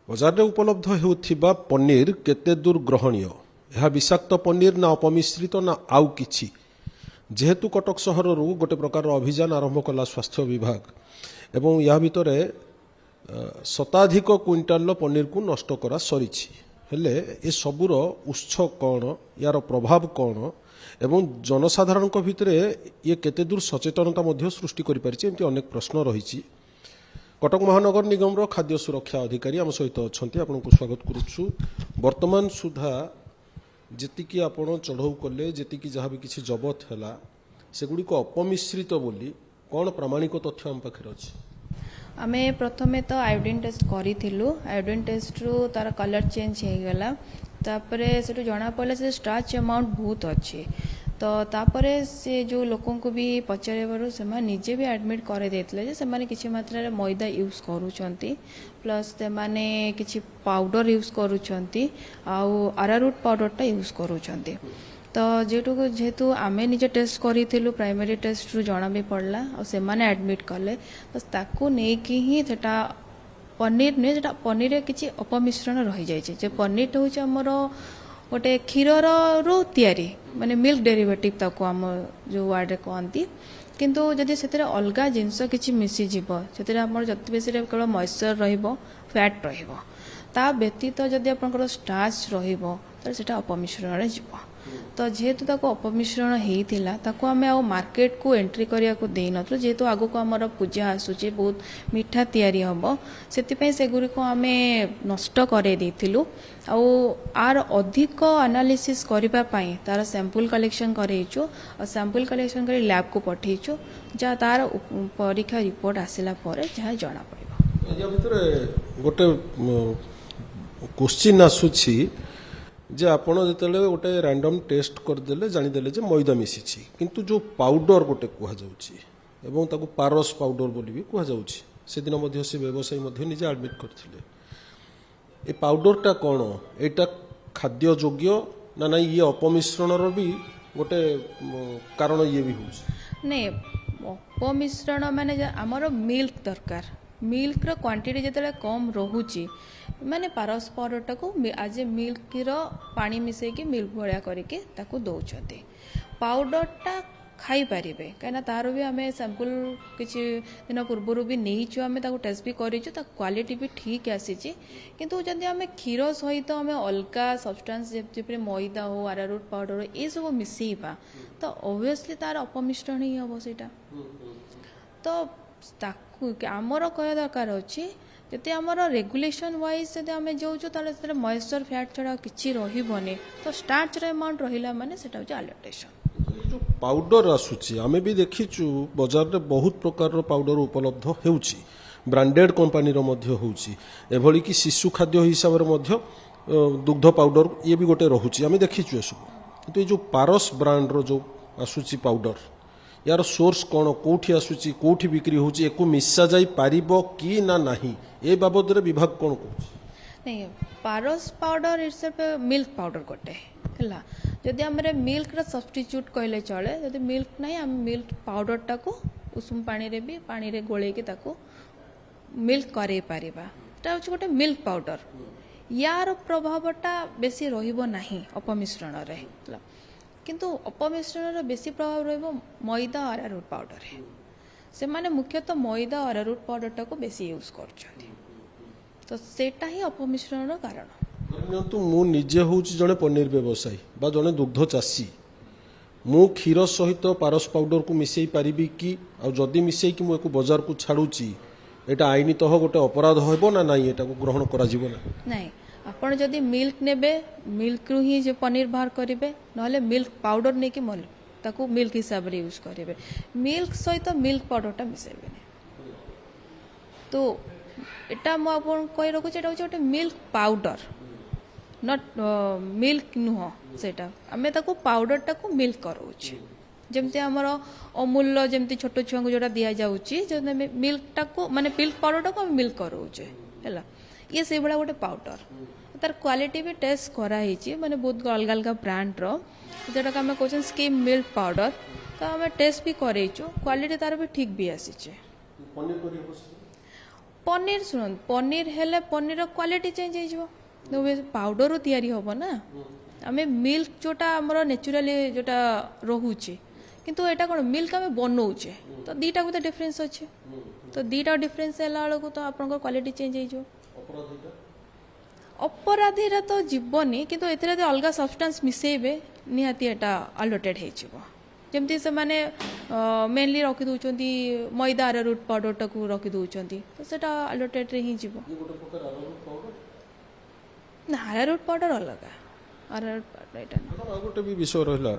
बजार में उपलब्ध होउथिबा पनीर केते दूर ग्रहणीय यह विषाक्त पनीर ना अपमिश्रित ना आउ किछि जेहेतु कटक सहर गोटे प्रकार अभियान आरंभ कला स्वास्थ्य विभाग एवं या भितर शताधिक क्विंटाल पनीर को नष्ट करा सरीछि हेले ए सबुर उत्स कौन यार प्रभाव कौन एवं जनसाधारण भितर ये केते दूर सचेतनता मध्य सृष्टि करि परिछि एमति अनेक प्रश्न रहिछि। कटक महानगर निगम खाद्य सुरक्षा अधिकारी आम सहित अच्छा आपको स्वागत करुच्छू। वर्तमान सुधा जी आपण चढ़ऊ कले जी जहाँ भी किसी जबत है सेगुड़ी अपमिश्रित बोली कौन प्रामाणिक तथ्य आम पाखे अच्छी आमे प्रथमे तो आयोडीन टेस्ट करूँ आयोडीन टेस्ट रु तार कलर चेंज हो गला तापरे से जना पड़ा से स्टार्च अमाउंट बहुत अच्छी तो तापरे से जो लोकों को भी पचारे से निजे भी एडमिट करे देथिले जे से किसी मात्रा रे मैदा यूज करूछंती प्लस से माने किसी पाउडर यूज करूछंती आउ अरारूट पाउडर टा यूज करूछंती तो जेहेतु आमे निजे टेस्ट करूँ प्राइमरी टेस्ट रु जना भी पड़ला और से माने एडमिट कले तो ताकू नेकी ही सेटा पनीर नुहे जेटा पनीर किसी अपमिश्रण रही जाए पनीर हूँ आमर गोटे क्षीर रु तैयारी माने मिल्क डेरिवेटिव ताको आम जो वार्ड कहती किंतु जदि से अलग जिनस किसी मिसीज से आम जति बेसी केवल मॉइस्चर फैट ता व्यतीत जदि आप स्टार्च रहा अपमिश्रण जीव तो जेहेतु ताको अपमिश्रण होता ताको आमे आ मार्केट को एंट्री करिया को देई नथु जेहेतु आगो को हमर पूजा आसुची बहुत मीठा तैयारी हबो सेति से गुरी को आमे नष्ट करे देथिलु आउ आर अधिक एनालिसिस करिबा पई तार सैंपल कलेक्शन करेइचो और सैंपल कलेक्शन करी लैब को पठेइचो जा तार परीक्षा रिपोर्ट आसिला परे जहा जणा पड़िबो। या भितर गोटे क्वेश्चन आसुची जे आपण जेतेले गोटे रैंडम टेस्ट करदेले जानिदेले जे मैदा मिसिछि किंतु जो पाउडर गोटे कुहा जाउछि एवं ताको पारस पाउडर बोली भी कुहा जाउछि से दिन मध्य से व्यवसायी मध्य निजे एडमिट करथिले ए पाउडरटा कोन एटा खाद्य योग्य ना ना ये अपमिश्रण रो भी गोटे कारण ये भी होउछि नै अपमिश्रण माने हमर मिल्क दरकार मिल्क रो क्वांटिटी जेतेले कम रहुछि माने पारस पाउडर को आज मिल्क रो पानी मिसई के मिल्क भलिया करके ताको दउछते पाउडर टा खाई पारिबे कहीं तार भी आम सैंपल किसी दिन पूर्व भी नहीं आम टेस्ट भी करूँ ता क्वालिटी भी ठीक आसी किंतु जदि आम क्षीर सहित आम अलग सब्सटेंस जब मैदा हो अरारूट पाउडर हो ये सब मिसेबा तो ऑब्वियसली तार अपमिश्रण ही हम सेटा तो आमर कह दरकार अच्छी जदि आमर रेगुलेशन वाइज जब आम जाऊँ मॉइस्चर फैट छड़ा किसी रही तो स्टार्च अमाउंट रहा माने सेटा होची अल्टरेशन जो पाउडर आसुची आमे भी देखिचु बाजार रे बहुत प्रकार पाउडर उपलब्ध हेउची ब्रांडेड कंपनी रो मध्य होउची एभली कि शिशु खाद्य हिसाब रे मध्य दुग्ध पाउडर ये भी गोटे रहुची आमे देखिचु एसु किंतु जो पारस ब्रांड रो जो आसुची पाउडर यार सोर्स कौन कोठी आसुची कोठी बिक्री होची एको मिसा जाई पारिबो कि ना नाही ए बाबद रे विभाग कौन कहूची नहीं पारस पाउडर इट्स मिल्क पाउडर गोटे है जदि आम मिल्क रा सब्स्टिट्यूट कहले चले जदि मिल्क नहीं आम मिल्क पाउडर टाको उषुम पानी रे भी पानी रे गोले के ताको मिल्क करे पारिबा ता होची गोटे मिल्क पाउडर यार प्रभावटा बेसी रहिबो नाही अपमिश्रण रे किंतु अपमिश्रण बेसी प्रभाव रहिबो मैदा और अरारूट पाउडर से माने मुख्यतः मैदा और अरारूट पाउडर टाको बेसी यूज करछथि तो सेटा ही अपमिश्रण कारण तो मु निजे होउची जने पनीर व्यवसायी बा जने दुग्ध चासी मु क्षीर सहित पारस पाउडर को मिसई पारिबी कि आ जदी मिसई कि मु एको बाजार को छाडुची एटा आईनीतः गोटे अपराध होबो ना नाही एटा को ग्रहण करा जिवो ना नाही आपण जदि मिल्क नेबे मिल्क रु ही जे पनीर बाहर करिवे नहले मिल्क पाउडर ने कि मोल ताको मिल्क हिसाब रे यूज करिवे मिल्क सहित मिल्क पाउडर टा मिसेबे तो एटा म आपण कहि रखु एटा होचे मिल्क पाउडर नॉट मिल्क नुह सेटा आमे ताको पाउडर टाको मिल्क करूची जमती हमर अमूल्य जमती छोट छुआ को जोटा दिया जाउची जे मिल्क टाको माने मिल्क पाउडर टाको मिल्क करूचे हैला ये से बड़ा गोटे पाउडर तार क्वालिटी भी टेस्ट कराई माने बहुत अलग अलग ब्रांड रो जोटा आम कहते स्किम मिल्क पाउडर तो आम टेस्ट भी करेचु क्वालिटी तार भी ठीक भी आसी पनीर शुण पनीर हेले पनीर क्वालिटी चेंज हो पाउडर तैयारी हम ना आम मिल्क जोटा आमर नेचुराली जोटा रोचे किंतु एटा कौन मिल्क आम बनाऊे तो दीटा को तो डिफरेन्स अच्छे तो दीटा डिफरेन्स है बेलू तो आप क्वालिटी चेंज हो अपराधी तो जीवनी किंतु एथिरे अलग सब्सटेंस मिसेबे निहाती एटा अल्टरेट हो जमती से माने मेनली रखी दौरान मैदा रूट पाउडर टाक रखी दौरान तो सेटा अल्टरेट ही जीव ना अरारूट पाउडर अलग अरारूट पाउडर एटा गोटे भी विषय रहा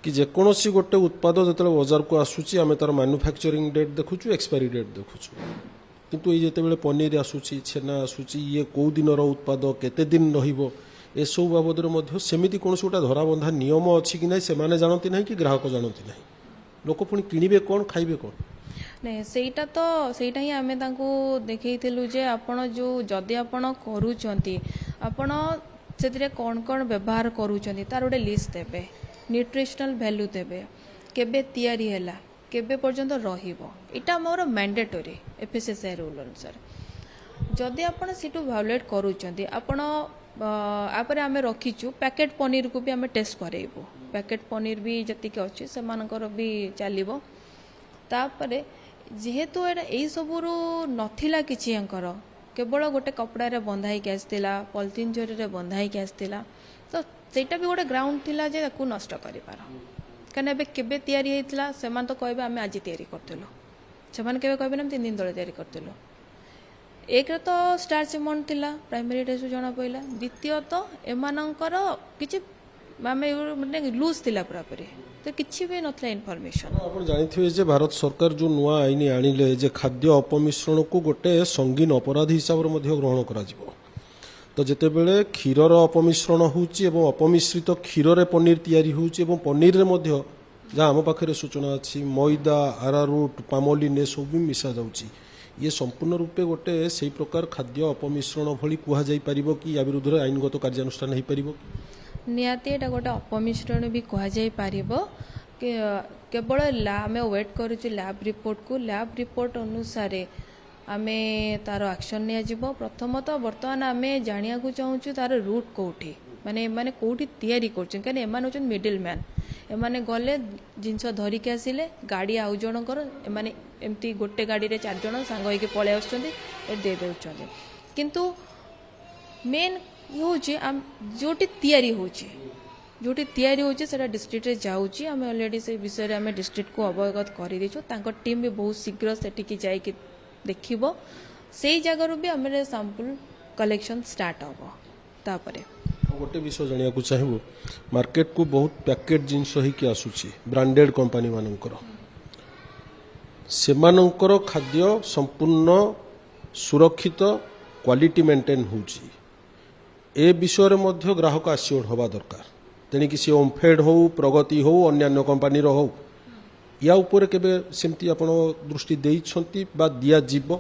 कि जेकोसी गोटे उत्पाद जो बजार को आसूची आम तार मैन्युफैक्चरिंग डेट देखुचु एक्सपायरी डेट देखुचु किंतु ये जिते पनीर आसूची छेना आसूची ये कौ दिन उत्पाद केते दिन रहिबो ए सब बाबद सेमिति कौन गोटे धराबंधा नियम अच्छी कि ना से जानती ना कि ग्राहक जानती ना लोक पुणी किणवे कौन खाइबे कौन नहीं सेटा तो सेटा ही आमे तांको देखैथिलु जे आपण जो जदि आपण करूचंती आपण सेतिरे कौन कौन व्यवहार करूचंती तार गोटे लिस्ट देबे न्यूट्रिशनल वैल्यू देबे केबे तैयारी हैला केबे पर्यंत रहिबो इटा मोर मैंडेटरी एफएसएसआई रूल अनुसार जदि आपण सिटु भायोलेट करूचंती आपण आपर आमे रखीचु पैकेट पनीर को भी आमे टेस्ट करेबो पैकेट पनीर भी जतिक अच्छे से मानकर भी चलिबो तापरे जेहेतु यही सबुरु नथिला किछि अंकर केवल गोटे कपड़ा रे बंधाई के आसतिला पॉलिथीन जरी रे बंधाई के आसतिला तो सेटा भी गोटे ग्राउंड थिला जे ताकू नष्ट करि पार कने बे केबे तयारी हेतला सेमान तो कहबे आमे आज तयारी करतलो सेमान केबे कहबे ना 3 दिन तळे तयारी करतलो एक तो स्टार्च अमाउंट थिला प्राइमरी टेस्ट जणा पइला द्वितीय तो एमानंकर किछि माने लूज थिला पूरापूरी तो किछि भी नथला इनफॉरमेशन आप जानिथिबे जे भारत सरकार जो नुआ आईन आनिले जे खाद्य अपमिश्रण को गोटे संगीन अपराध हिसाब रे मध्य ग्रहण करा जिवो तो जेतेबेले क्षीरर अपमिश्रण होउची एवं अपमिश्रित क्षीर रे पनीर तयारी होउची एवं पनीर रे मध्य जा हम पाखरे सूचना अछि मैदा अरारूट पामोलिन ए सब भी मिसा जाउची ये संपूर्ण रूपे गोटे से प्रकार खाद्य अपमिश्रण भली कुहा जाई परिबो कि या विरुद्ध आईनगत कार्यानुष्ठान होई परिबो निहाती एटा गोटे अपमिश्रण भी कह जाई पारिबो केवल आम वेट करूँ लैब रिपोर्ट को लैब रिपोर्ट अनुसार आम तार एक्शन नियाजिबो प्रथमतः बर्तमान आम जानिया को चाहूँ तार रूट कौटी माने माने कौटी तैयारी करछन कने एमान होचन मिडिल मैन एमाने गले जिनस धरिक आसिले गाड़ी आउ जनकर एमाने एमती गोटे गाड़ी रे 4 जण सांग होइके पळे आछुचंदी ए दे देउचंदी किंतु मेन होची जोटी तैयारी होची जोटी तैयारी होची सेटा डिस्ट्रिक्ट रे जाउची आम ऑलरेडी से विषय रे आम डिस्ट्रिक्ट को अवगत करि दिछु तांको टीम भी बहुत शीघ्र सेठी की जाई कि देखिबो सेई जगह रो भी हमरे सैंपल कलेक्शन स्टार्ट होबो तापरे गोटे विषय जानिया को चाहिबो मार्केट को बहुत पैकेट जिंस ही कि आसुची ब्रांडेड कंपनी मानकर सेमानकर खाद्य संपूर्ण सुरक्षित क्वालिटी मेंटेन होची ए विषय रे मध्य ग्राहक आश्योर हवा दरकार तेणिक सी ओमफेड हो प्रगति हो अन्य कंपानी हो या ऊपर केबे सेमती आपण दृष्टि देइछंती बा दिया जीव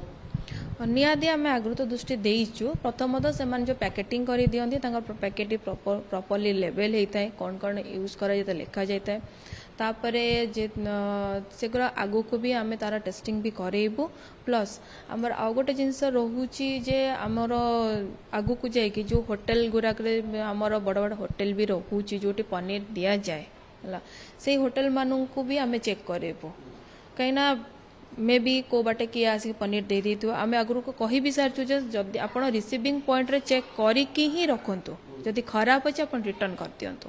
निहाती आम आगु तो दृष्टि देइछु प्रथमतः से जो पैकेटिंग कर दियंती पैकेट प्रॉपर्ली लेवल होता है कौन कौन यूज करा जाता लिखा जाता है तापरे जे सेगुरा आगु को भी आम तार टेस्टिंग भी करेबू प्लस आमर आउ गोटे जिनस रोची जे आमर आगु को जाए जो होटेल गुराक आमर बड़ बड़ होटेल भी रोची जो पनीर दि जाए से होटेल मानू को भी आम चेक करेबू कहीं मे बी को बाटे किए आसिक पनीर दे दी आम आगु को कही भी सारचु जदि आप रिसीविंग पॉइंट रे चेक करिकी ही रखंतु जदि खराब अच्छे आप रिटर्न कर दियंतु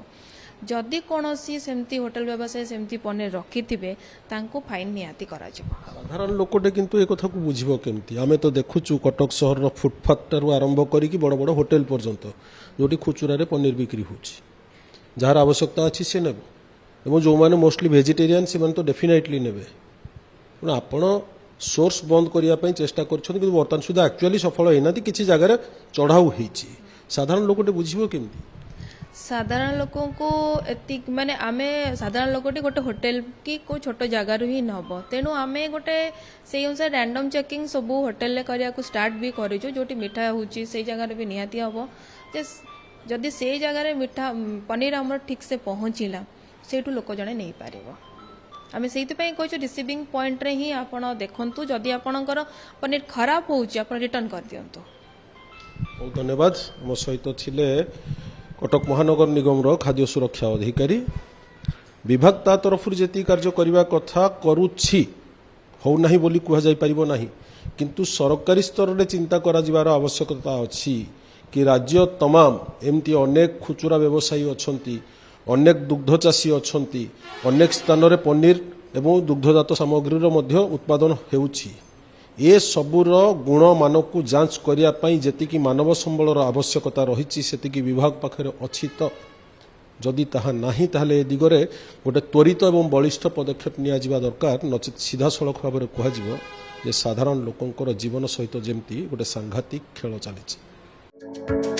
जदि कौन सेमती होटेल व्यवसाय सेमती पनीर रखिथिबे तांको फाइन निहाती करा जिवो साधारण लोकटे किंतु ए कथा को बुझिबो केमती आमे तो देखुचु कटक शहर रो फुटपाथ टारु आरंभ करिकी बड़ बड़ होटेल पर्यंत जोटी खुचुरा रे पनीर बिक्री होची जार आवश्यकता अछि से नेबो एवं जो माने मोस्टली वेजिटेरियन से तो डेफिनेटली नेबे आपण सोर्स बंद करने चेष्टा कर बर्तमान सुधा एक्चुअली सफल होना किसी जगह चढ़ाऊ होती साधारण लोकटे बुझे केमती साधारण लोकों को एतिक माने आमे साधारण लोकटी गोटे होटेल की को छोट जगार ही नब तेणु आमे गोटे से अनुसार रैंडम चेकिंग सब होटेल करिया को स्टार्ट भी करिछु जोटी मिठा होची से जगार भी निहाती हबो जे जदि से जगार मिठा पनीर हमर ठीक से पहुँचला सेठू लोक जने नहीं पारिबो आम से कहूँ रिसीविंग पॉइंट रे ही आपण देखंतु जदि आपणकर पनीर खराब होउची आपण रिटर्न कर दियंतु। बहुत धन्यवाद। मो सहित थिले कटक महानगर निगम खाद्य सुरक्षा अधिकारी। विभाग ता तरफ जेती कार्य करने कथा करुछि हो नहीं बोली कह जाई परिबो नहीं, किंतु सरकारी स्तर में चिंता करा जिवार आवश्यकता अछि कि राज्य तमाम एमती अनेक खुचुरा व्यवसायी अछंती, अनेक दुग्ध चाषी अछंती, अनेक स्थान रे पनीर एवं दुग्धजात सामग्री मध्य उत्पादन हेउछि। ए सबुर गुण मान को जांच करिया पई जेतिकी मानव संबलर आवश्यकता रही सेतिकी विभाग पाखरे अछि। तो जदि ताहा नाही ताहले ए दिगरे गोटे त्वरित एवं बलिष्ठ पदक्षेप निया जिबा दरकार, नचित सीधा सड़क भाव में कहजिवो जे साधारण लोकंकर जीवन सहित जेमती गोटे सांघातिक खेल चली।